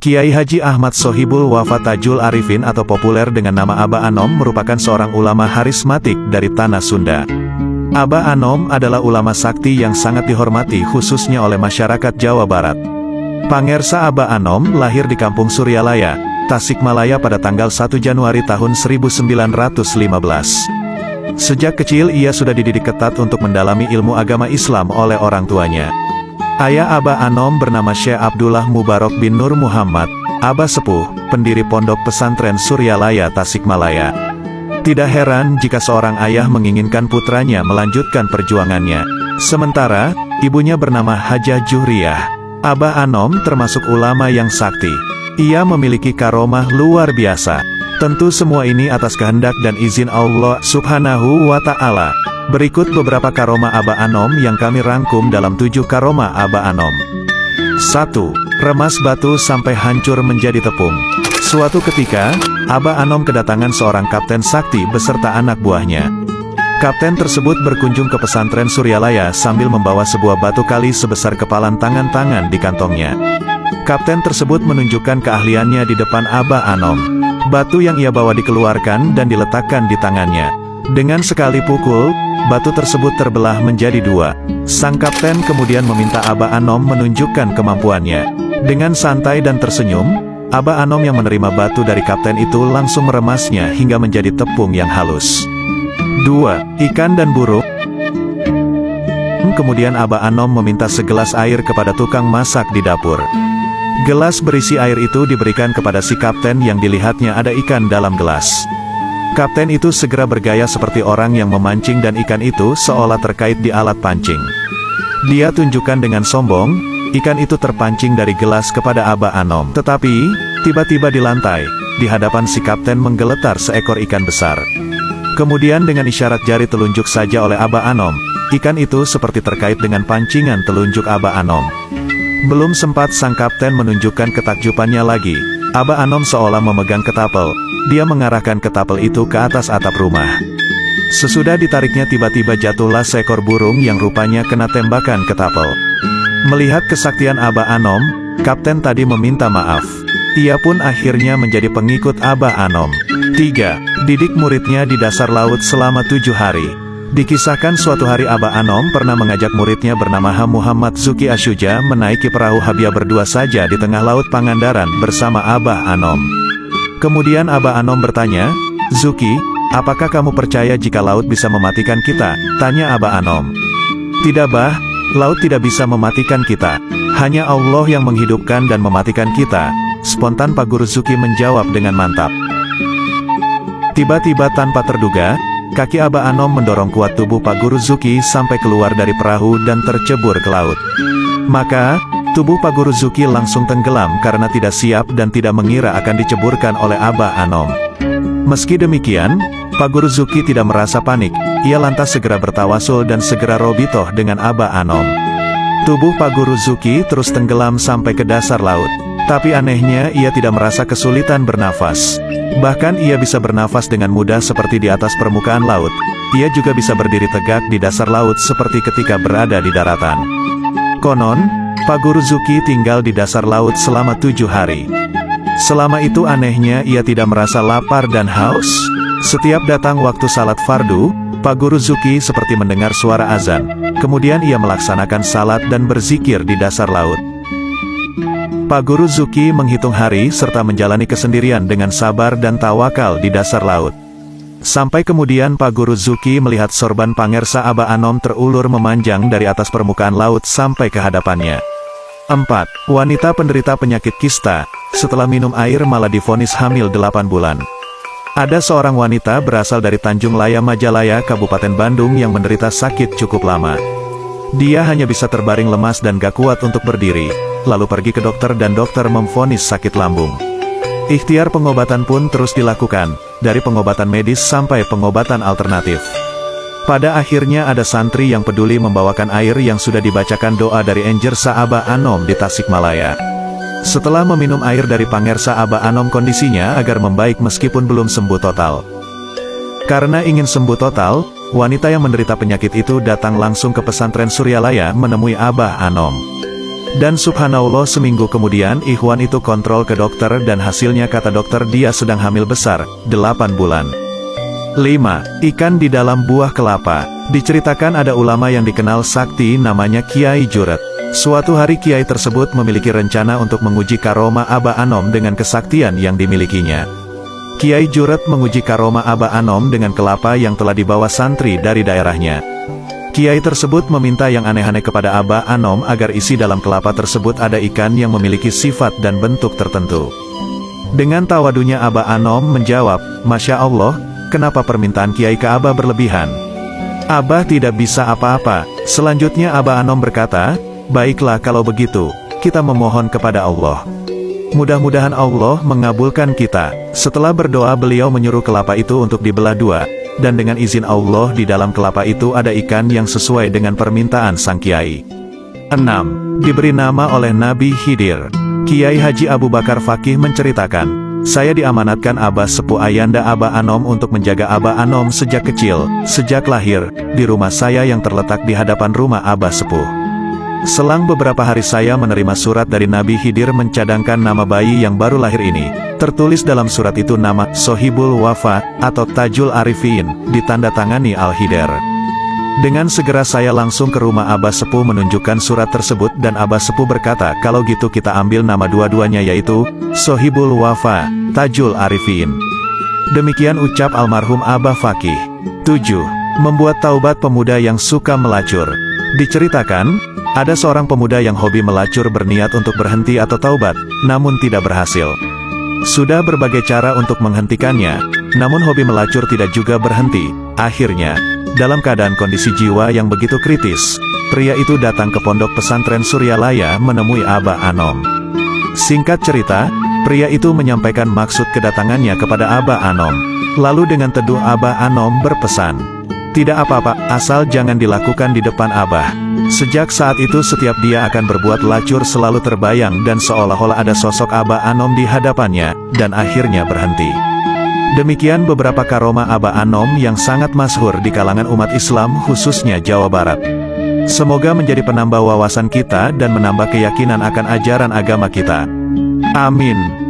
Kiai Haji Ahmad Sohibul Wafa Tajul Arifin atau populer dengan nama Aba Anom merupakan seorang ulama harismatik dari tanah Sunda. Aba Anom adalah ulama sakti yang sangat dihormati khususnya oleh masyarakat Jawa Barat. Pangersa Aba Anom lahir di Kampung Suryalaya, Tasikmalaya pada tanggal 1 Januari tahun 1915. Sejak kecil ia sudah dididik ketat untuk mendalami ilmu agama Islam oleh orang tuanya. Ayah Aba Anom bernama Syekh Abdullah Mubarak bin Nur Muhammad, Aba Sepuh, pendiri Pondok Pesantren Suryalaya Tasikmalaya. Tidak heran jika seorang ayah menginginkan putranya melanjutkan perjuangannya. Sementara, ibunya bernama Hajah Juhriyah. Aba Anom termasuk ulama yang sakti. Ia memiliki karomah luar biasa. Tentu semua ini atas kehendak dan izin Allah Subhanahu wa Ta'ala. Berikut beberapa karomah Aba Anom yang kami rangkum dalam 7 karomah Aba Anom. 1. Remas batu sampai hancur menjadi tepung. Suatu ketika, Aba Anom kedatangan seorang kapten sakti beserta anak buahnya. Kapten tersebut berkunjung ke pesantren Suryalaya sambil membawa sebuah batu kali sebesar kepalan tangan di kantongnya. Kapten tersebut menunjukkan keahliannya di depan Aba Anom. Batu yang ia bawa dikeluarkan dan diletakkan di tangannya. Dengan sekali pukul, batu tersebut terbelah menjadi 2. Sang kapten kemudian meminta Aba Anom menunjukkan kemampuannya. Dengan santai dan tersenyum, Aba Anom yang menerima batu dari kapten itu langsung meremasnya hingga menjadi tepung yang halus. 2. Ikan dan burung. Kemudian Aba Anom meminta segelas air kepada tukang masak di dapur. Gelas berisi air itu diberikan kepada si kapten yang dilihatnya ada ikan dalam gelas. Kapten itu segera bergaya seperti orang yang memancing dan ikan itu seolah terkait di alat pancing. Dia tunjukkan dengan sombong, ikan itu terpancing dari gelas kepada Aba Anom. Tetapi, tiba-tiba di lantai, di hadapan si kapten menggeletar seekor ikan besar. Kemudian dengan isyarat jari telunjuk saja oleh Aba Anom, ikan itu seperti terkait dengan pancingan telunjuk Aba Anom. Belum sempat sang kapten menunjukkan ketakjubannya lagi, Aba Anom seolah memegang ketapel. Dia mengarahkan ketapel itu ke atas atap rumah. Sesudah ditariknya tiba-tiba jatuhlah seekor burung yang rupanya kena tembakan ketapel. Melihat kesaktian Aba Anom, kapten tadi meminta maaf. Ia pun akhirnya menjadi pengikut Aba Anom. 3. Didik muridnya di dasar laut selama 7 hari. Dikisahkan suatu hari Aba Anom pernah mengajak muridnya bernama Muhammad Zuki Asyuja menaiki perahu Habia berdua saja di tengah laut Pangandaran bersama Aba Anom. Kemudian Aba Anom bertanya, "Zuki, apakah kamu percaya jika laut bisa mematikan kita?" tanya Aba Anom. "Tidak bah, laut tidak bisa mematikan kita. Hanya Allah yang menghidupkan dan mematikan kita," spontan Pak Guru Zuki menjawab dengan mantap. Tiba-tiba tanpa terduga, kaki Aba Anom mendorong kuat tubuh Pak Guru Zuki sampai keluar dari perahu dan tercebur ke laut. Maka, tubuh Pak Guru Zuki langsung tenggelam karena tidak siap dan tidak mengira akan diceburkan oleh Aba Anom. Meski demikian, Pak Guru Zuki tidak merasa panik. Ia lantas segera bertawasul dan segera robitoh dengan Aba Anom. Tubuh Pak Guru Zuki terus tenggelam sampai ke dasar laut. Tapi anehnya ia tidak merasa kesulitan bernafas. Bahkan ia bisa bernafas dengan mudah seperti di atas permukaan laut. Ia juga bisa berdiri tegak di dasar laut seperti ketika berada di daratan. Konon, Pak Guru Zuki tinggal di dasar laut selama 7 hari. Selama itu anehnya ia tidak merasa lapar dan haus. Setiap datang waktu salat fardu, Pak Guru Zuki seperti mendengar suara azan. Kemudian ia melaksanakan salat dan berzikir di dasar laut. Pak Guru Zuki menghitung hari serta menjalani kesendirian dengan sabar dan tawakal di dasar laut. Sampai kemudian Pak Guru Zuki melihat sorban pangersa Aba Anom terulur memanjang dari atas permukaan laut sampai ke hadapannya. 4. Wanita penderita penyakit kista, setelah minum air malah divonis hamil 8 bulan. Ada seorang wanita berasal dari Tanjung Laya Majalaya, Kabupaten Bandung yang menderita sakit cukup lama. Dia hanya bisa terbaring lemas dan gak kuat untuk berdiri, lalu pergi ke dokter dan dokter memvonis sakit lambung. Ikhtiar pengobatan pun terus dilakukan, dari pengobatan medis sampai pengobatan alternatif. Pada akhirnya ada santri yang peduli membawakan air yang sudah dibacakan doa dari Enjersa Aba Anom di Tasikmalaya. Setelah meminum air dari pangersa Aba Anom kondisinya agar membaik meskipun belum sembuh total. Karena ingin sembuh total, wanita yang menderita penyakit itu datang langsung ke pesantren Suryalaya menemui Aba Anom. Dan subhanallah seminggu kemudian ikhwan itu kontrol ke dokter dan hasilnya kata dokter dia sedang hamil besar, 8 bulan. 5. Ikan di dalam buah kelapa. Diceritakan ada ulama yang dikenal sakti namanya Kiai Juret. Suatu hari kiai tersebut memiliki rencana untuk menguji karomah Aba Anom dengan kesaktian yang dimilikinya. Kiai Juret menguji karomah Aba Anom dengan kelapa yang telah dibawa santri dari daerahnya. Kiai tersebut meminta yang aneh-aneh kepada Aba Anom agar isi dalam kelapa tersebut ada ikan yang memiliki sifat dan bentuk tertentu. Dengan tawadunya Aba Anom menjawab, "Masya Allah, kenapa permintaan Kiai ke Abah berlebihan? Abah tidak bisa apa-apa." Selanjutnya Aba Anom berkata, "Baiklah kalau begitu, kita memohon kepada Allah. Mudah-mudahan Allah mengabulkan kita." Setelah berdoa beliau menyuruh kelapa itu untuk dibelah dua, dan dengan izin Allah di dalam kelapa itu ada ikan yang sesuai dengan permintaan sang kiai. 6. Diberi nama oleh Nabi Khidir. Kiai Haji Abu Bakar Fakih menceritakan, "Saya diamanatkan Abah Sepuh Ayanda Aba Anom untuk menjaga Aba Anom sejak kecil, sejak lahir, di rumah saya yang terletak di hadapan rumah Abah Sepuh. Selang beberapa hari saya menerima surat dari Nabi Khidir mencadangkan nama bayi yang baru lahir ini. Tertulis dalam surat itu nama Sohibul Wafa atau Tajul Arifin, ditandatangani Al-Khidir. Dengan segera saya langsung ke rumah Abah Sepuh menunjukkan surat tersebut dan Abah Sepuh berkata kalau gitu kita ambil nama dua-duanya yaitu Sohibul Wafa, Tajul Arifin." Demikian ucap almarhum Abah Fakih. 7. Membuat taubat pemuda yang suka melacur. Diceritakan, ada seorang pemuda yang hobi melacur berniat untuk berhenti atau taubat, namun tidak berhasil. Sudah berbagai cara untuk menghentikannya, namun hobi melacur tidak juga berhenti. Akhirnya, dalam keadaan kondisi jiwa yang begitu kritis, pria itu datang ke pondok pesantren Suryalaya menemui Aba Anom. Singkat cerita, pria itu menyampaikan maksud kedatangannya kepada Aba Anom. Lalu dengan teduh Aba Anom berpesan, "Tidak apa-apa, asal jangan dilakukan di depan Abah." Sejak saat itu setiap dia akan berbuat lacur selalu terbayang dan seolah-olah ada sosok Aba Anom di hadapannya, dan akhirnya berhenti. Demikian beberapa karomah Aba Anom yang sangat masyhur di kalangan umat Islam khususnya Jawa Barat. Semoga menjadi penambah wawasan kita dan menambah keyakinan akan ajaran agama kita. Amin.